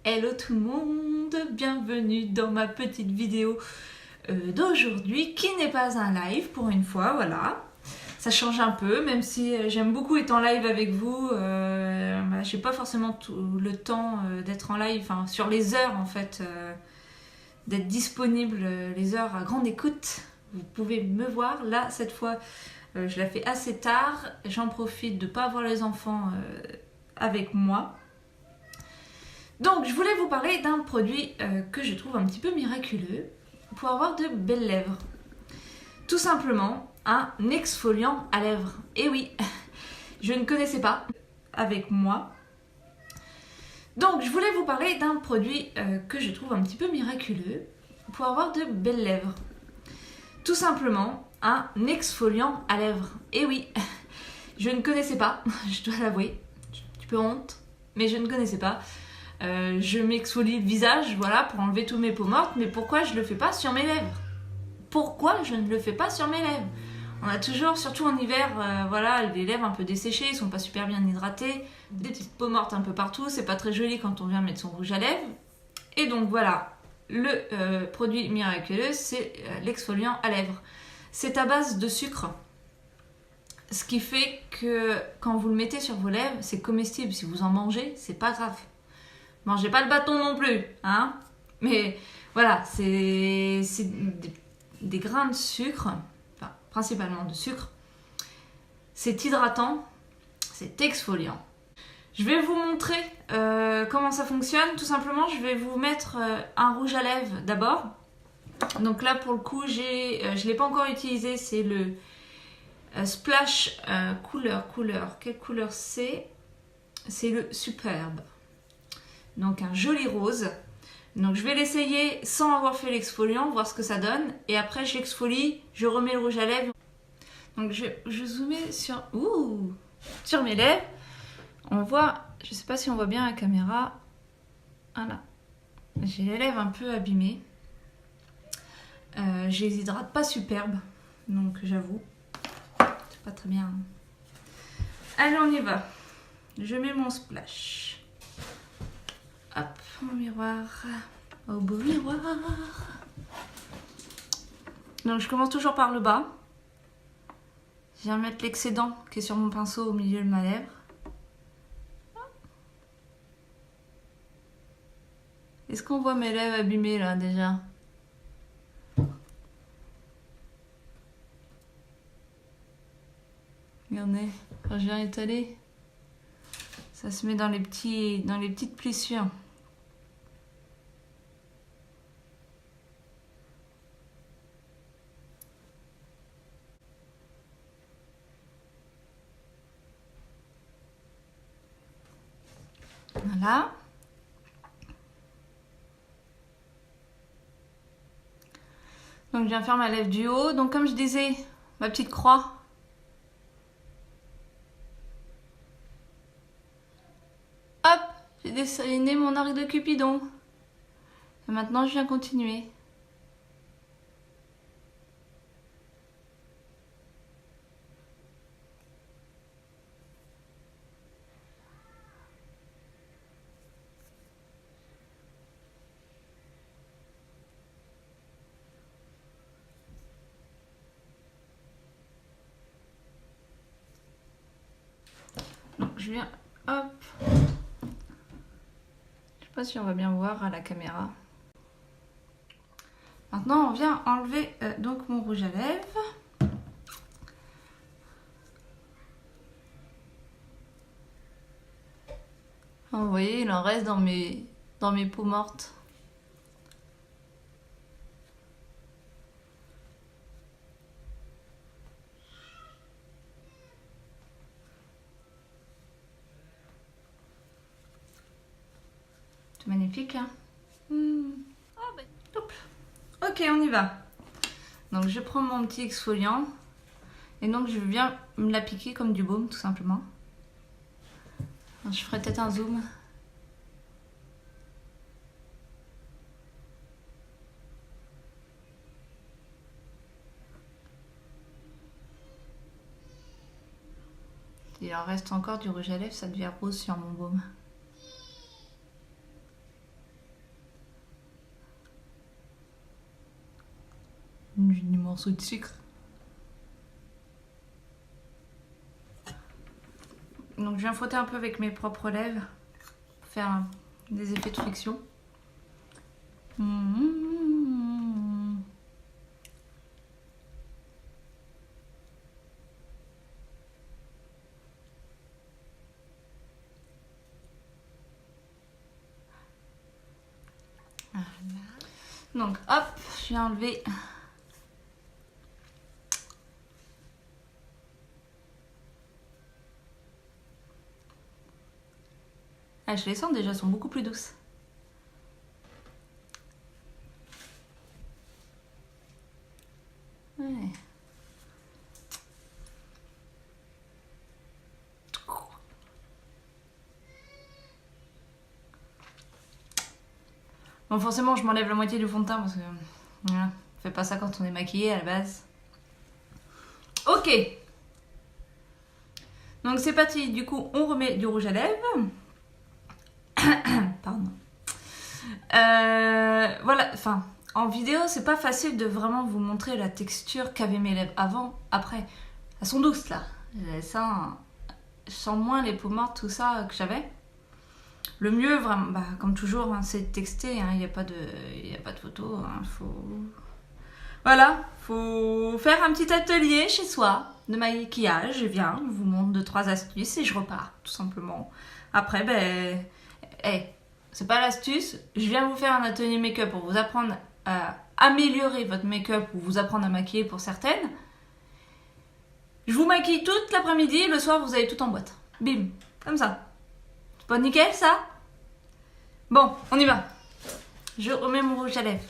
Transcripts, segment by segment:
Hello tout le monde, bienvenue dans ma petite vidéo d'aujourd'hui qui n'est pas un live pour une fois, voilà. Ça change un peu, même si j'aime beaucoup être en live avec vous, j'ai pas forcément tout le temps d'être en live, enfin sur les heures en fait, d'être disponible, les heures à grande écoute. Vous pouvez me voir, là cette fois je la fais assez tard, j'en profite de ne pas avoir les enfants avec moi. Donc, je voulais vous parler d'un produit que je trouve un petit peu miraculeux pour avoir de belles lèvres. Tout simplement, un exfoliant à lèvres. Et oui, je ne connaissais pas avec moi. Donc, je voulais vous parler d'un produit que je trouve un petit peu miraculeux pour avoir de belles lèvres. Tout simplement, un exfoliant à lèvres. Et oui, je ne connaissais pas, je dois l'avouer. J'ai un petit peu honte, mais je ne connaissais pas. Je m'exfolie le visage, voilà, pour enlever tous mes peaux mortes, mais pourquoi je le fais pas sur mes lèvres? Pourquoi je ne le fais pas sur mes lèvres? On a toujours, surtout en hiver, voilà, les lèvres un peu desséchées, ils sont pas super bien hydratées, des petites peaux mortes un peu partout, c'est pas très joli quand on vient mettre son rouge à lèvres. Et donc voilà, le produit miraculeux, c'est l'exfoliant à lèvres. C'est à base de sucre, ce qui fait que quand vous le mettez sur vos lèvres, c'est comestible. Si vous en mangez, c'est pas grave. Mangez pas le bâton non plus, hein. Mais voilà, c'est des grains de sucre, enfin principalement de sucre. C'est hydratant, c'est exfoliant. Je vais vous montrer comment ça fonctionne. Tout simplement, je vais vous mettre un rouge à lèvres d'abord. Donc là, pour le coup, je ne l'ai pas encore utilisé, c'est le Splash couleur. Quelle couleur c'est? C'est le Superbe. Donc un joli rose. Donc je vais l'essayer sans avoir fait l'exfoliant, voir ce que ça donne. Et après je l'exfolie, je remets le rouge à lèvres. Donc je zoomais sur mes lèvres. On voit, je sais pas si on voit bien la caméra. Voilà. J'ai les lèvres un peu abîmées. Je les hydrate pas superbe. Donc j'avoue, c'est pas très bien. Allez, on y va. Je mets mon splash. Hop, mon miroir, au beau miroir. Donc je commence toujours par le bas. Je viens mettre l'excédent qui est sur mon pinceau au milieu de ma lèvre. Est-ce qu'on voit mes lèvres abîmées là déjà? Regardez, quand je viens étaler, ça se met dans les petites plissures. Voilà. Donc je viens faire ma lèvre du haut. Donc comme je disais, ma petite croix. Hop, j'ai dessiné mon arc de Cupidon. Et maintenant je viens continuer. Donc je viens, hop. Je sais pas si on va bien voir à la caméra. Maintenant on vient enlever donc mon rouge à lèvres. Vous voyez, il en reste dans mes peaux mortes. C'est magnifique, hein. Hop. Ok, on y va. Donc je prends mon petit exfoliant et donc je viens me l'appliquer comme du baume tout simplement. Alors, je ferai peut-être un zoom. Il en reste encore du rouge à lèvres, ça devient rose sur mon baume. mini morceau de sucre. Donc je viens frotter un peu avec mes propres lèvres pour faire des effets de friction. Donc hop, je vais enlever je les sens déjà, elles sont beaucoup plus douces. Ouais. Bon, forcément, je m'enlève la moitié du fond de teint parce que voilà, on fait pas ça quand on est maquillé à la base. Ok. Donc c'est parti. Du coup, on remet du rouge à lèvres. Pardon. Voilà. Enfin, en vidéo, c'est pas facile de vraiment vous montrer la texture qu'avaient mes lèvres avant, après. Elles sont douces là. Je sens moins les peaux mortes, tout ça que j'avais. Le mieux, vraiment, bah, comme toujours, hein, c'est de texter. Il n'y a pas de photo. Voilà, faut faire un petit atelier chez soi de maquillage. Je viens, je vous montre 2-3 astuces et je repars, tout simplement. Après, ben, c'est pas l'astuce. Je viens vous faire un atelier make-up pour vous apprendre à améliorer votre make-up ou vous apprendre à maquiller pour certaines. Je vous maquille toute l'après-midi, le soir, vous avez tout en boîte. Bim, comme ça. C'est pas nickel, ça? Bon, on y va. Je remets mon rouge à lèvres.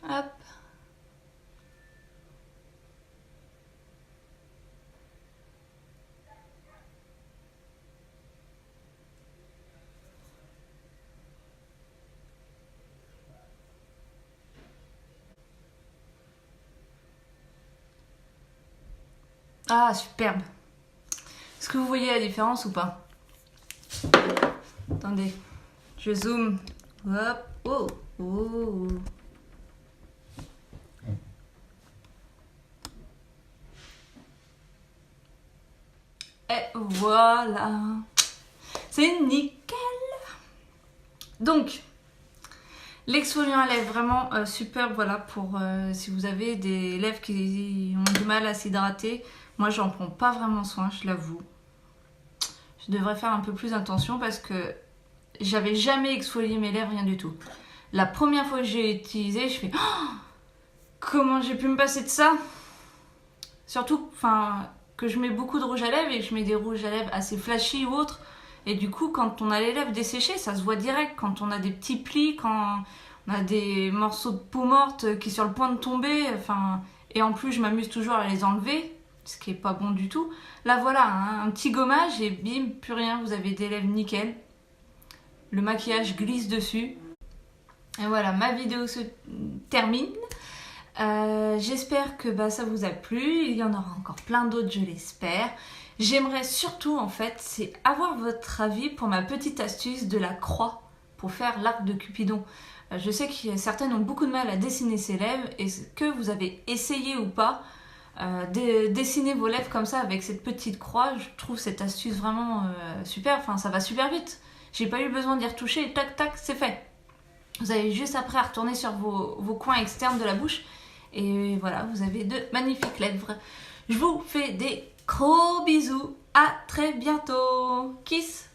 Hop. Ah, superbe. Est-ce que vous voyez la différence ou pas? Attendez, je zoome. Hop, oh, oh. Et voilà. C'est nickel. Donc, l'exfoliant à lèvres, vraiment superbe, voilà, pour si vous avez des lèvres qui ont du mal à s'hydrater. Moi, j'en prends pas vraiment soin, je l'avoue. Je devrais faire un peu plus attention parce que j'avais jamais exfolié mes lèvres, rien du tout. La première fois que j'ai utilisé, je fais oh, comment j'ai pu me passer de ça? Surtout, enfin, que je mets beaucoup de rouge à lèvres et que je mets des rouges à lèvres assez flashy ou autres. Et du coup, quand on a les lèvres desséchées, ça se voit direct. Quand on a des petits plis, quand on a des morceaux de peau morte qui sont sur le point de tomber, enfin, et en plus, je m'amuse toujours à les enlever, ce qui est pas bon du tout. Là, voilà, hein, un petit gommage et bim, plus rien, vous avez des lèvres nickel. Le maquillage glisse dessus. Et voilà, ma vidéo se termine. J'espère que ça vous a plu. Il y en aura encore plein d'autres, je l'espère. J'aimerais surtout, en fait, c'est avoir votre avis pour ma petite astuce de la croix pour faire l'arc de Cupidon. Je sais que certaines ont beaucoup de mal à dessiner ses lèvres. Est-ce que vous avez essayé ou pas dessiner vos lèvres comme ça avec cette petite croix? Je trouve cette astuce vraiment super. Enfin, ça va super vite. J'ai pas eu besoin d'y retoucher. Tac, tac, c'est fait. Vous avez juste après à retourner sur vos coins externes de la bouche. Et voilà, vous avez de magnifiques lèvres. Je vous fais des gros bisous. À très bientôt. Kiss.